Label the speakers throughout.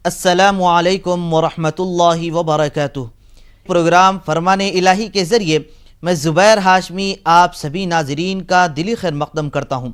Speaker 1: السلام علیکم ورحمۃ اللہ وبرکاتہ۔ پروگرام فرمان الہی کے ذریعے میں زبیر ہاشمی آپ سبھی ناظرین کا دلی خیر مقدم کرتا ہوں۔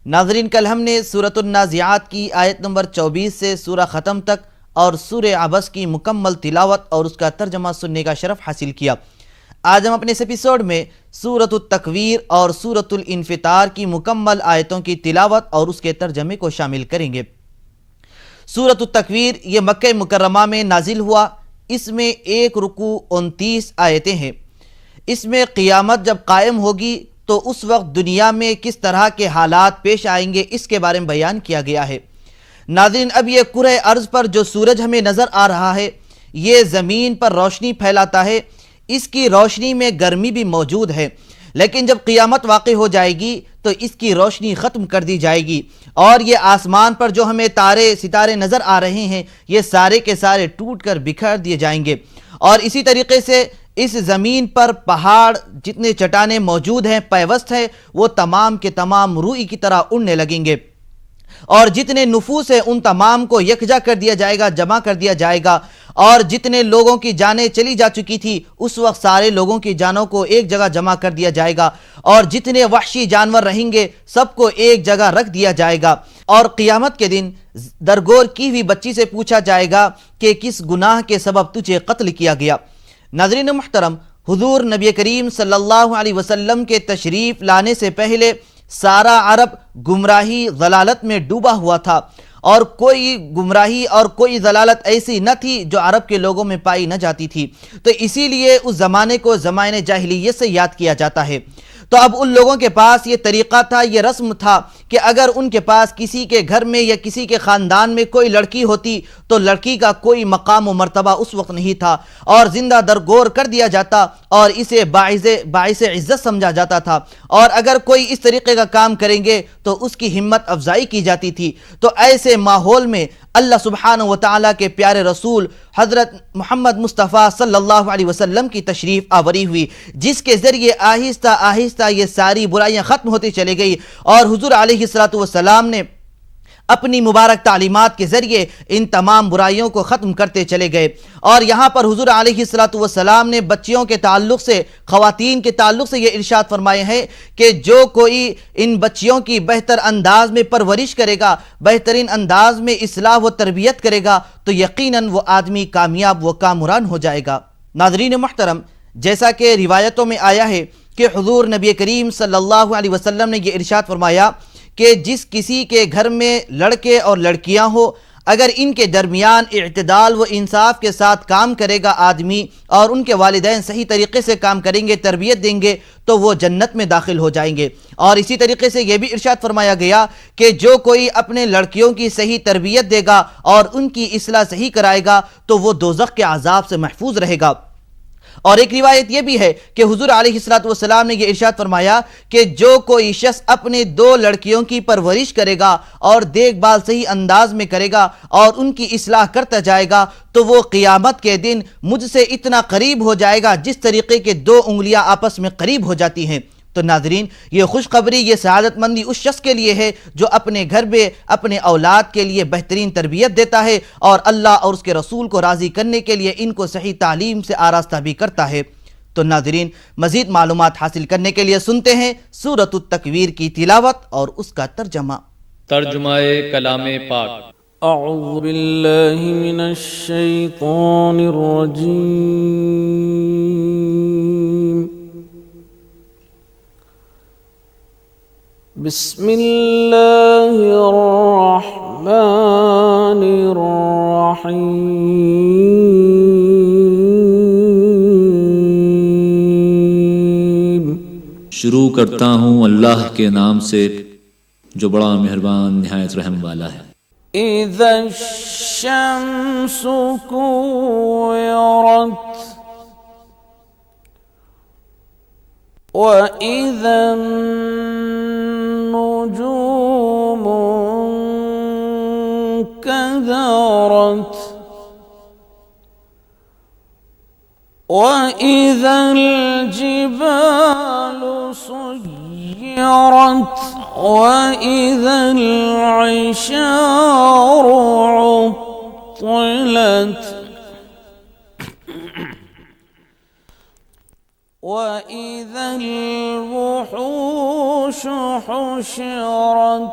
Speaker 1: ناظرین، کل ہم نے سورۃ النازعات کی آیت نمبر 24 سے سورہ ختم تک اور سورہ عبس کی مکمل تلاوت اور اس کا ترجمہ سننے کا شرف حاصل کیا۔ آج ہم اپنے اس ایپیسوڈ میں سورۃ التکویر اور سورۃ الانفطار کی مکمل آیتوں کی تلاوت اور اس کے ترجمے کو شامل کریں گے۔ سورۃ التکویر یہ مکہ مکرمہ میں نازل ہوا۔ اس میں 1 رکوع 29 آیتیں ہیں۔ اس میں قیامت جب قائم ہوگی تو اس وقت دنیا میں کس طرح کے حالات پیش آئیں گے اس کے بارے میں بیان کیا گیا ہے۔ ناظرین، اب یہ کرۂ ارض پر جو سورج ہمیں نظر آ رہا ہے یہ زمین پر روشنی پھیلاتا ہے۔ اس کی روشنی میں گرمی بھی موجود ہے، لیکن جب قیامت واقع ہو جائے گی تو اس کی روشنی ختم کر دی جائے گی، اور یہ آسمان پر جو ہمیں تارے ستارے نظر آ رہے ہیں یہ سارے کے سارے ٹوٹ کر بکھر دیے جائیں گے، اور اسی طریقے سے اس زمین پر پہاڑ جتنے چٹانیں موجود ہیں پیوست ہیں وہ تمام کے تمام روئی کی طرح اڑنے لگیں گے، اور جتنے نفوس ہیں ان تمام کو یکجا کر دیا جائے گا، جمع کر دیا جائے گا، اور جتنے لوگوں کی جانیں چلی جا چکی تھی اس وقت سارے لوگوں کی جانوں کو ایک جگہ جمع کر دیا جائے گا، اور جتنے وحشی جانور رہیں گے سب کو ایک جگہ رکھ دیا جائے گا، اور قیامت کے دن درگور کی ہوئی بچی سے پوچھا جائے گا کہ کس گناہ کے سبب تجھے قتل کیا گیا۔ ناظرین محترم، حضور نبی کریم صلی اللہ علیہ وسلم کے تشریف لانے سے پہلے سارا عرب گمراہی ضلالت میں ڈوبا ہوا تھا، اور کوئی گمراہی اور کوئی ضلالت ایسی نہ تھی جو عرب کے لوگوں میں پائی نہ جاتی تھی، تو اسی لیے اس زمانے کو زمانہ جاہلیت سے یاد کیا جاتا ہے۔ تو اب ان لوگوں کے پاس یہ طریقہ تھا، یہ رسم تھا کہ اگر ان کے پاس کسی کے گھر میں یا کسی کے خاندان میں کوئی لڑکی ہوتی تو لڑکی کا کوئی مقام و مرتبہ اس وقت نہیں تھا، اور زندہ درگور کر دیا جاتا اور اسے باعث عزت سمجھا جاتا تھا، اور اگر کوئی اس طریقے کا کام کریں گے تو اس کی ہمت افزائی کی جاتی تھی۔ تو ایسے ماحول میں اللہ سبحانہ و تعالیٰ کے پیارے رسول حضرت محمد مصطفیٰ صلی اللہ علیہ وسلم کی تشریف آوری ہوئی، جس کے ذریعے آہستہ آہستہ یہ ساری برائیاں ختم ہوتی چلی گئی، اور حضور علیہ السلام نے اپنی مبارک تعلیمات کے ذریعے ان تمام برائیوں کو ختم کرتے چلے گئے۔ اور یہاں پر حضور علیہ السلام نے بچیوں کے تعلق سے، خواتین کے تعلق سے یہ ارشاد فرمائے ہیں کہ جو کوئی ان بچیوں کی بہتر انداز میں پرورش کرے گا، بہترین انداز میں اصلاح و تربیت کرے گا تو یقیناً وہ آدمی کامیاب و کامران ہو جائے گا۔ ناظرین محترم، جیسا کہ روایتوں میں آیا ہے کہ حضور نبی کریم صلی اللہ علیہ وسلم نے یہ ارشاد فرمایا کہ جس کسی کے گھر میں لڑکے اور لڑکیاں ہو، اگر ان کے درمیان اعتدال و انصاف کے ساتھ کام کرے گا آدمی، اور ان کے والدین صحیح طریقے سے کام کریں گے، تربیت دیں گے، تو وہ جنت میں داخل ہو جائیں گے۔ اور اسی طریقے سے یہ بھی ارشاد فرمایا گیا کہ جو کوئی اپنے لڑکیوں کی صحیح تربیت دے گا اور ان کی اصلاح صحیح کرائے گا تو وہ دوزخ کے عذاب سے محفوظ رہے گا۔ اور ایک روایت یہ بھی ہے کہ حضور علیہ السلام نے یہ ارشاد فرمایا کہ جو کوئی شخص اپنے 2 لڑکیوں کی پرورش کرے گا اور دیکھ بھال صحیح انداز میں کرے گا اور ان کی اصلاح کرتا جائے گا تو وہ قیامت کے دن مجھ سے اتنا قریب ہو جائے گا جس طریقے کے 2 انگلیاں آپس میں قریب ہو جاتی ہیں۔ تو ناظرین، یہ خوشخبری، یہ سعادت مندی اس شخص کے لیے ہے جو اپنے گھر میں اپنے اولاد کے لیے بہترین تربیت دیتا ہے اور اللہ اور اس کے رسول کو راضی کرنے کے لیے ان کو صحیح تعلیم سے آراستہ بھی کرتا ہے۔ تو ناظرین، مزید معلومات حاصل کرنے کے لیے سنتے ہیں سورۃ التکویر کی تلاوت اور اس کا ترجمہ۔
Speaker 2: ترجمہ کلام پاک۔
Speaker 3: اعوذ باللہ من الشیطان الرجیم، بسم اللہ الرحمن الرحیم۔
Speaker 2: شروع کرتا ہوں اللہ کے نام سے جو بڑا مہربان نہایت رحم والا ہے۔
Speaker 3: اذا الشمس كورت وَإِذَا النُّجُومُ انكدرت وَإِذَا الْجِبَالُ سُيِّرَتْ وإذا العشار عطلت وإذا الوحوش حشرت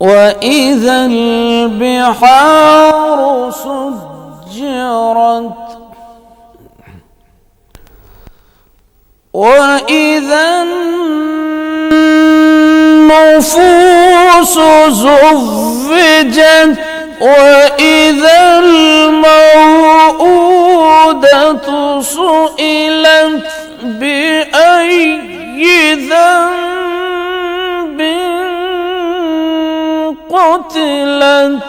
Speaker 3: وإذا البحار سجرت وإذا النفوس زوجت وإذا الموءودة سئلت بأي ذنب قتلت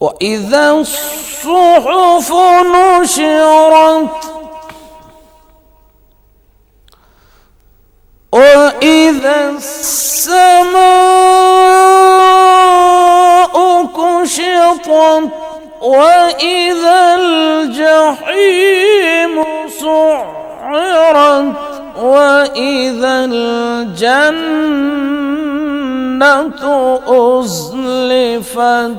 Speaker 3: وإذا الصحف نشرت وإذا السماء كشطت وإذا الجحيم سعرت وإذا الجنة أزلفت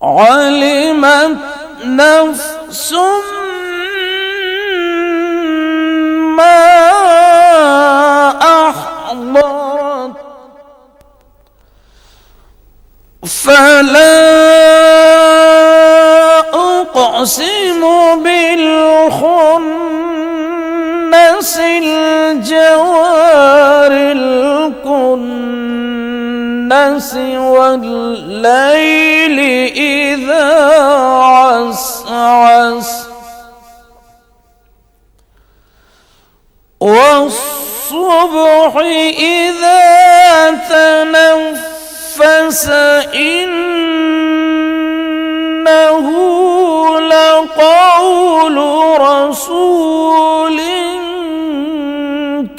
Speaker 3: علمت نفس ما أحضرت فلا أقسم بالخنس الجوار الكنس والليل إذا عسعس والصبح إذا تنفس إنه لقول رسول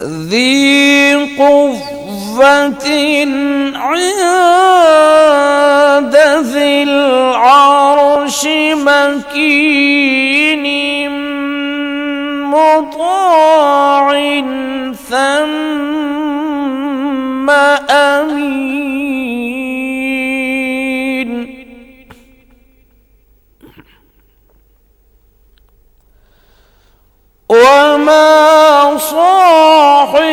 Speaker 3: ذي قوة عند ذي العرش مكين مطاع ثم أمين وما صاحبكم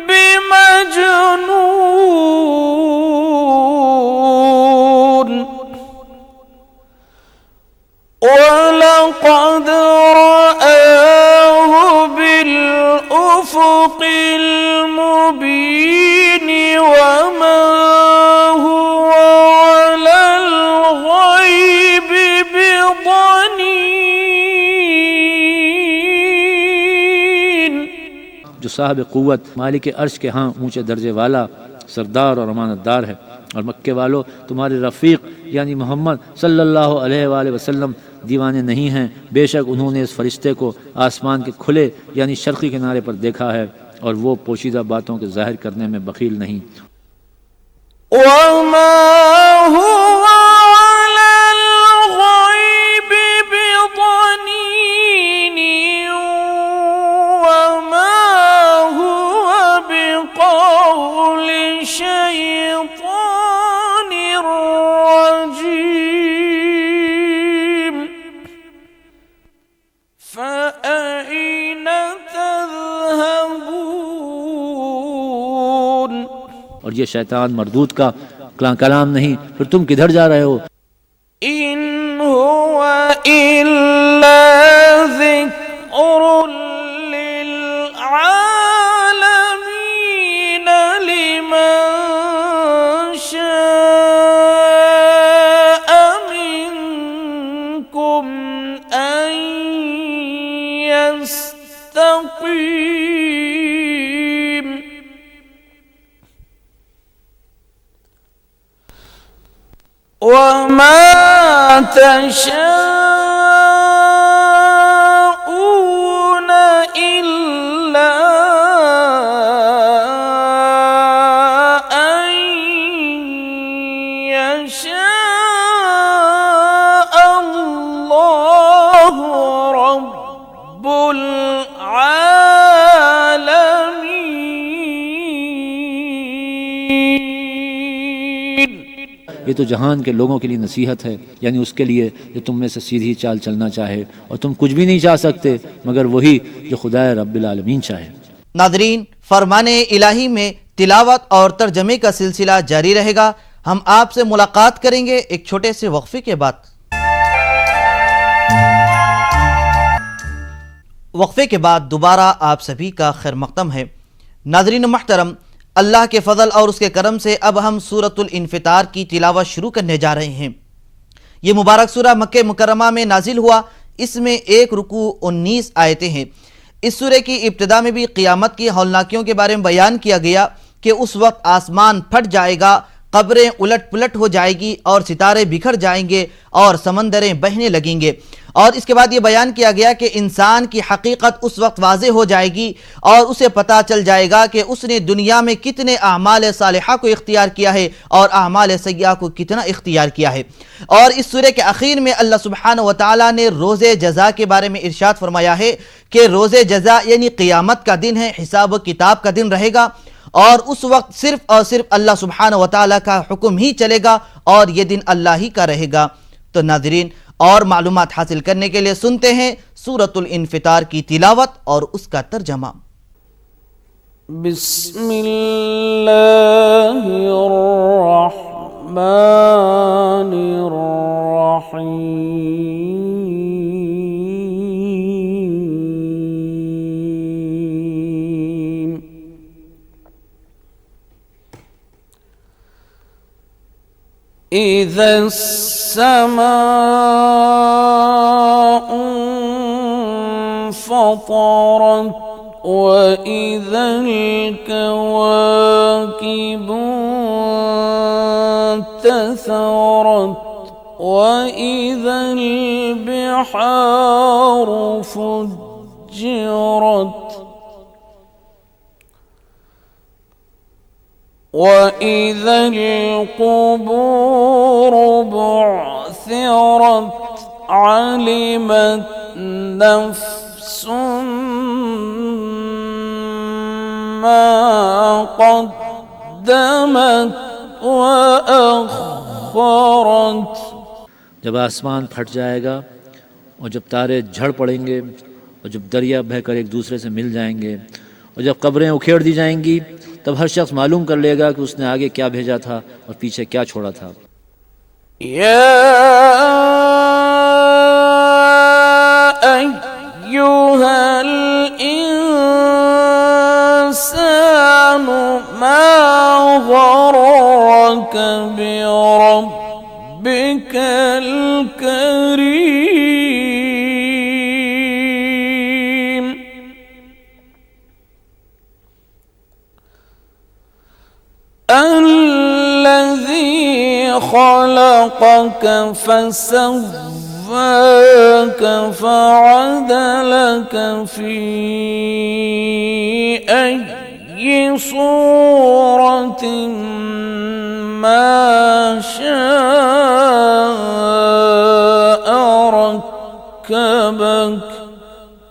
Speaker 3: بمجنون ولقد رآه بالأفق المبين وما هو على الغيب بضنين.
Speaker 2: جو صاحب قوت مالک عرش کے ہاں اونچے درجے والا سردار اور امانت دار ہے. اور مکے والو تمہارے رفیق یعنی محمد صلی اللہ علیہ وآلہ وسلم دیوانے نہیں ہیں، بے شک انہوں نے اس فرشتے کو آسمان کے کھلے یعنی شرقی کنارے پر دیکھا ہے اور وہ پوشیدہ باتوں کے ظاہر کرنے میں بخیل نہیں.
Speaker 3: وما هو على الغيب بضنين وما هو بقول شيطان رجيم. فأين تذهبون.
Speaker 2: اور یہ شیطان مردود کا کلام نہیں، پھر تم کدھر جا رہے ہو؟
Speaker 3: إن هو إلا ذكر للعالمين لمن شاء منكم أن يستقيم. وما تشاءون إلا أن يشاء الله رب العالمين.
Speaker 2: یہ تو جہان کے لوگوں کے لیے نصیحت ہے، یعنی اس کے لیے جو تم میں سے سیدھی چال چلنا چاہے، اور تم کچھ بھی نہیں چاہ سکتے مگر وہی جو خدائے رب العالمین چاہے.
Speaker 1: ناظرین، فرمان الہی میں تلاوت اور ترجمے کا سلسلہ جاری رہے گا. ہم آپ سے ملاقات کریں گے ایک چھوٹے سے وقفے کے بعد. وقفے کے بعد دوبارہ آپ سبھی کا خیر مقدم ہے. ناظرین محترم، اللہ کے فضل اور اس کے کرم سے اب ہم سورۃ الانفطار کی تلاوت شروع کرنے جا رہے ہیں. یہ مبارک سورہ مکہ مکرمہ میں نازل ہوا. اس میں 1 رکوع 19 آیتیں ہیں. اس سورہ کی ابتدا میں بھی قیامت کی ہولناکیوں کے بارے میں بیان کیا گیا کہ اس وقت آسمان پھٹ جائے گا، قبریں الٹ پلٹ ہو جائے گی اور ستارے بکھر جائیں گے اور سمندریں بہنے لگیں گے. اور اس کے بعد یہ بیان کیا گیا کہ انسان کی حقیقت اس وقت واضح ہو جائے گی اور اسے پتہ چل جائے گا کہ اس نے دنیا میں کتنے اعمال صالحہ کو اختیار کیا ہے اور اعمال سیئہ کو کتنا اختیار کیا ہے. اور اس سورہ کے اخیر میں اللہ سبحانہ وتعالی نے روز جزا کے بارے میں ارشاد فرمایا ہے کہ روز جزا یعنی قیامت کا دن ہے، حساب و کتاب کا دن رہے گا، اور اس وقت صرف اور صرف اللہ سبحانہ وتعالی کا حکم ہی چلے گا اور یہ دن اللہ ہی کا رہے گا. تو ناظرین، اور معلومات حاصل کرنے کے لیے سنتے ہیں سورۃ الانفطار کی تلاوت اور اس کا ترجمہ.
Speaker 3: بسم اللہ الرحمن الرحیم. اذا السماء انفطرت وإذا الكواكب انتثرت وإذا البحار فجرت وإذا القبور بعثرت علمت نفس ما قدمت وأخرت.
Speaker 2: جب آسمان پھٹ جائے گا اور جب تارے جھڑ پڑیں گے اور جب دریا بہہ کر ایک دوسرے سے مل جائیں گے اور جب قبریں اکھیڑ دی جائیں گی، تب ہر شخص معلوم کر لے گا کہ اس نے آگے کیا بھیجا تھا اور پیچھے کیا چھوڑا تھا.
Speaker 3: يا أيها الإنسان غرك بربك الكريم الذي خلقك فسواك فعدلك في أي صورة ما شاء ركبك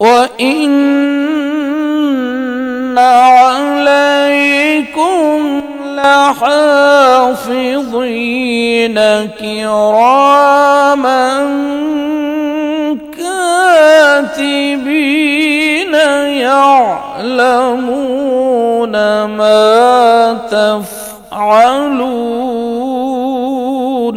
Speaker 3: وإن عليكم لحافظين كراما كاتبين يعلمون ما تفعلون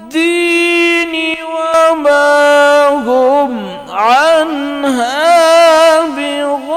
Speaker 3: الدين وما هم عنها بغائبين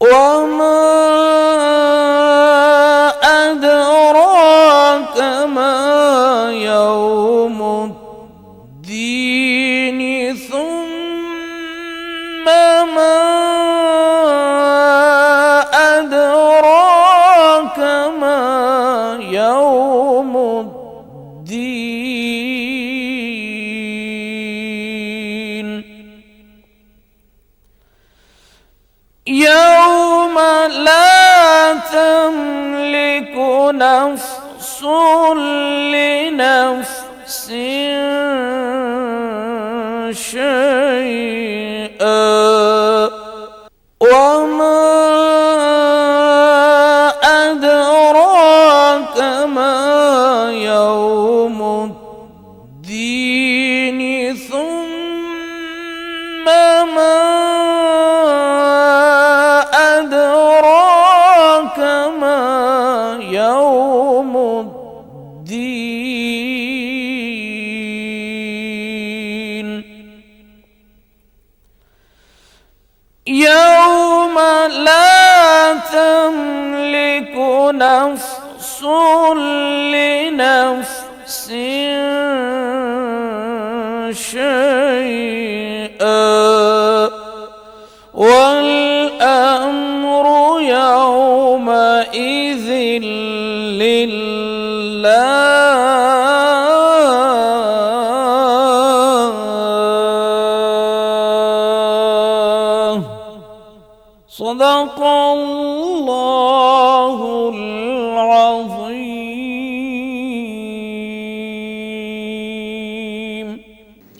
Speaker 3: وما أدراك ما يوم الدين ثم ما أدراك ما يوم الدين يوم لا تملك نفس لنفس شيئا وما أدراك ما يوم الدين ثم ما أدراك ما يوم الدين يوم لا تملك نفس لنفس شيئا والأمر يومئذ لله صدق الله العظيم।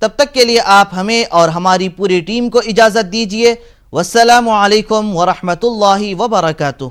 Speaker 1: تب تک کے لیے آپ ہمیں اور ہماری پوری ٹیم کو اجازت دیجیے۔ والسلام علیکم ورحمۃ اللہ وبرکاتہ۔